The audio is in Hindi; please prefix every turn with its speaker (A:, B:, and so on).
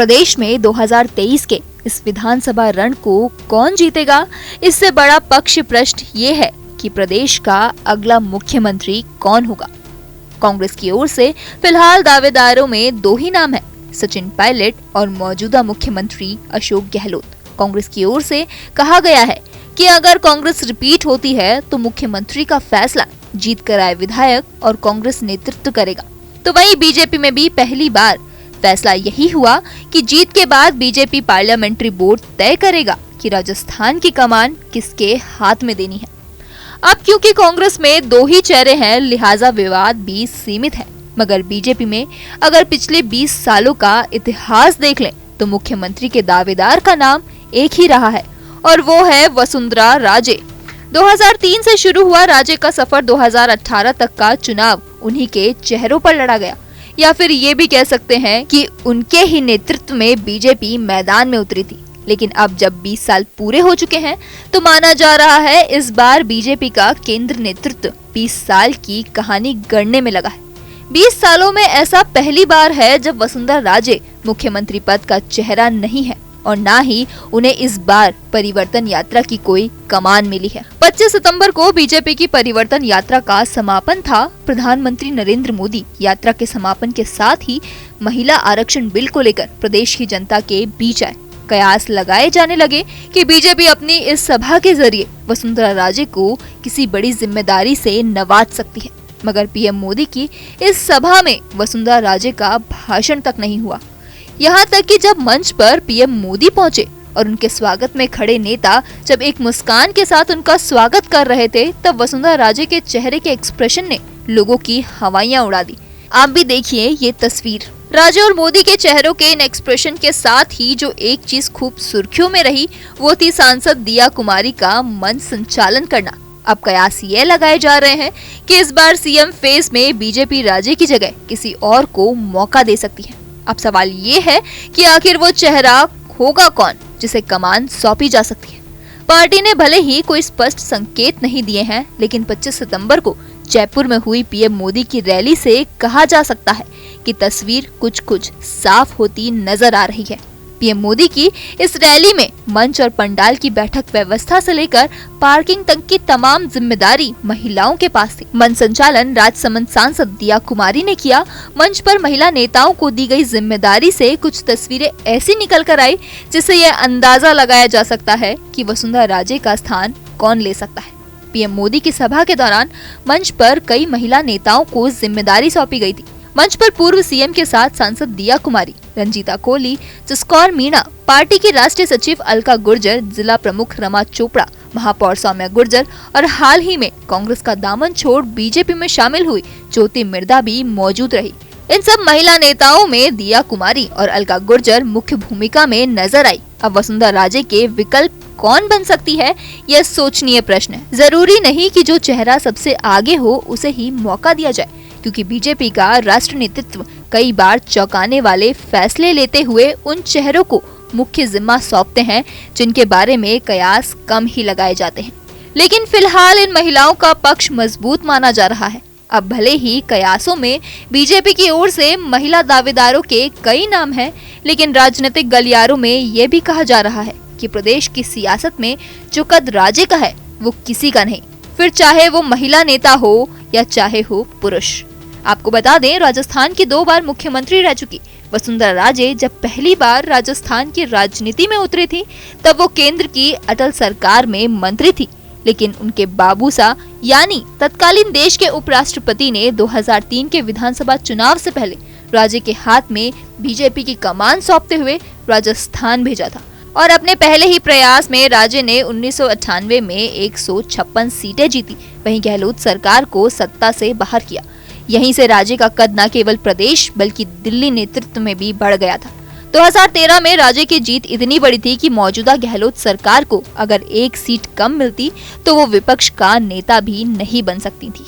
A: प्रदेश में 2023 के इस विधानसभा रण को कौन जीतेगा, इससे बड़ा पक्ष प्रश्न ये है कि प्रदेश का अगला मुख्यमंत्री कौन होगा। कांग्रेस की ओर से फिलहाल दावेदारों में दो ही नाम हैं, सचिन पायलट और मौजूदा मुख्यमंत्री अशोक गहलोत। कांग्रेस की ओर से कहा गया है कि अगर कांग्रेस रिपीट होती है तो मुख्यमंत्री का फैसला जीत कर आए विधायक और कांग्रेस नेतृत्व करेगा। तो वहीं बीजेपी में भी पहली बार फैसला यही हुआ कि जीत के बाद बीजेपी पार्लियामेंट्री बोर्ड तय करेगा कि राजस्थान की कमान किसके हाथ में देनी है। अब क्योंकि कांग्रेस में दो ही चेहरे हैं, लिहाजा विवाद भी सीमित है। मगर बीजेपी में अगर पिछले 20 सालों का इतिहास देख लें तो मुख्यमंत्री के दावेदार का नाम एक ही रहा है और वो है वसुंधरा राजे। 2003 से शुरू हुआ राजे का सफर 2018 तक का चुनाव उन्हीं के चेहरों पर लड़ा गया, या फिर ये भी कह सकते हैं कि उनके ही नेतृत्व में बीजेपी मैदान में उतरी थी। लेकिन अब जब 20 साल पूरे हो चुके हैं तो माना जा रहा है इस बार बीजेपी का केंद्र नेतृत्व 20 साल की कहानी गढ़ने में लगा है। 20 सालों में ऐसा पहली बार है जब वसुंधरा राजे मुख्यमंत्री पद का चेहरा नहीं है और ना ही उन्हें इस बार परिवर्तन यात्रा की कोई कमान मिली है। 25 सितंबर को बीजेपी की परिवर्तन यात्रा का समापन था। प्रधानमंत्री नरेंद्र मोदी यात्रा के समापन के साथ ही महिला आरक्षण बिल को लेकर प्रदेश की जनता के बीच आए। कयास लगाए जाने लगे कि बीजेपी अपनी इस सभा के जरिए वसुंधरा राजे को किसी बड़ी जिम्मेदारी से नवाज सकती है। मगर पीएम मोदी की इस सभा में वसुंधरा राजे का भाषण तक नहीं हुआ। यहाँ तक कि जब मंच पर पीएम मोदी पहुंचे और उनके स्वागत में खड़े नेता जब एक मुस्कान के साथ उनका स्वागत कर रहे थे, तब वसुंधरा राजे के चेहरे के एक्सप्रेशन ने लोगों की हवाइयां उड़ा दी। आप भी देखिए ये तस्वीर। राजे और मोदी के चेहरों के इन एक्सप्रेशन के साथ ही जो एक चीज खूब सुर्खियों में रही वो थी सांसद दिया कुमारी का मंच संचालन करना। अब कयास ये लगाए जा रहे हैं कि इस बार सीएम फेस में बीजेपी राजे की जगह किसी और को मौका दे सकती है। अब सवाल ये है कि आखिर वो चेहरा होगा कौन जिसे कमान सौंपी जा सकती है। पार्टी ने भले ही कोई स्पष्ट संकेत नहीं दिए हैं, लेकिन 25 सितंबर को जयपुर में हुई पीएम मोदी की रैली से कहा जा सकता है कि तस्वीर कुछ साफ होती नजर आ रही है। पीएम मोदी की इस रैली में मंच और पंडाल की बैठक व्यवस्था से लेकर पार्किंग तक की तमाम जिम्मेदारी महिलाओं के पास थी। मंच संचालन राजसमंद सांसद दिया कुमारी ने किया। मंच पर महिला नेताओं को दी गई जिम्मेदारी से कुछ तस्वीरें ऐसी निकल कर आई जिससे यह अंदाजा लगाया जा सकता है कि वसुंधरा राजे का स्थान कौन ले सकता है। पीएम मोदी की सभा के दौरान मंच पर कई महिला नेताओं को जिम्मेदारी सौंपी गई थी। मंच पर पूर्व सीएम के साथ सांसद दिया कुमारी, रंजीता कोहली, जसकौर मीणा, पार्टी की राष्ट्रीय सचिव अलका गुर्जर, जिला प्रमुख रमा चोपड़ा, महापौर सौम्या गुर्जर और हाल ही में कांग्रेस का दामन छोड़ बीजेपी में शामिल हुई ज्योति मिर्धा भी मौजूद रही। इन सब महिला नेताओं में दिया कुमारी और अलका गुर्जर मुख्य भूमिका में नजर आई। अब वसुंधरा राजे के विकल्प कौन बन सकती है, यह सोचनीय प्रश्न है। जरूरी नहीं कि जो चेहरा सबसे आगे हो उसे ही मौका दिया जाए, क्योंकि बीजेपी का राष्ट्र नेतृत्व कई बार चौंकाने वाले फैसले लेते हुए उन चेहरों को मुख्य जिम्मा सौंपते हैं जिनके बारे में कयास कम ही लगाए जाते हैं। लेकिन फिलहाल इन महिलाओं का पक्ष मजबूत माना जा रहा है। अब भले ही कयासों में बीजेपी की ओर से महिला दावेदारों के कई नाम हैं, लेकिन राजनीतिक गलियारों में ये भी कहा जा रहा है कि प्रदेश की सियासत में जो कद राजे का है वो किसी का नहीं, फिर चाहे वो महिला नेता हो या चाहे हो पुरुष। आपको बता दें, राजस्थान की 2 बार मुख्यमंत्री रह चुकी वसुंधरा राजे जब पहली बार राजस्थान की राजनीति में उतरी थी तब वो केंद्र की अटल सरकार में मंत्री थी। लेकिन उनके बाबूसा यानी तत्कालीन देश के उपराष्ट्रपति ने 2003 के विधानसभा चुनाव से पहले राजे के हाथ में बीजेपी की कमान सौंपते हुए राजस्थान भेजा था और अपने पहले ही प्रयास में राजे ने 1998 में 156 सीटें जीती। वहीं गहलोत सरकार को सत्ता से बाहर किया। यहीं से राजे का कद न केवल प्रदेश बल्कि दिल्ली नेतृत्व में भी बढ़ गया था। 2013 में राजे की जीत इतनी बड़ी थी कि मौजूदा गहलोत सरकार को अगर 1 सीट कम मिलती तो वो विपक्ष का नेता भी नहीं बन सकती थी।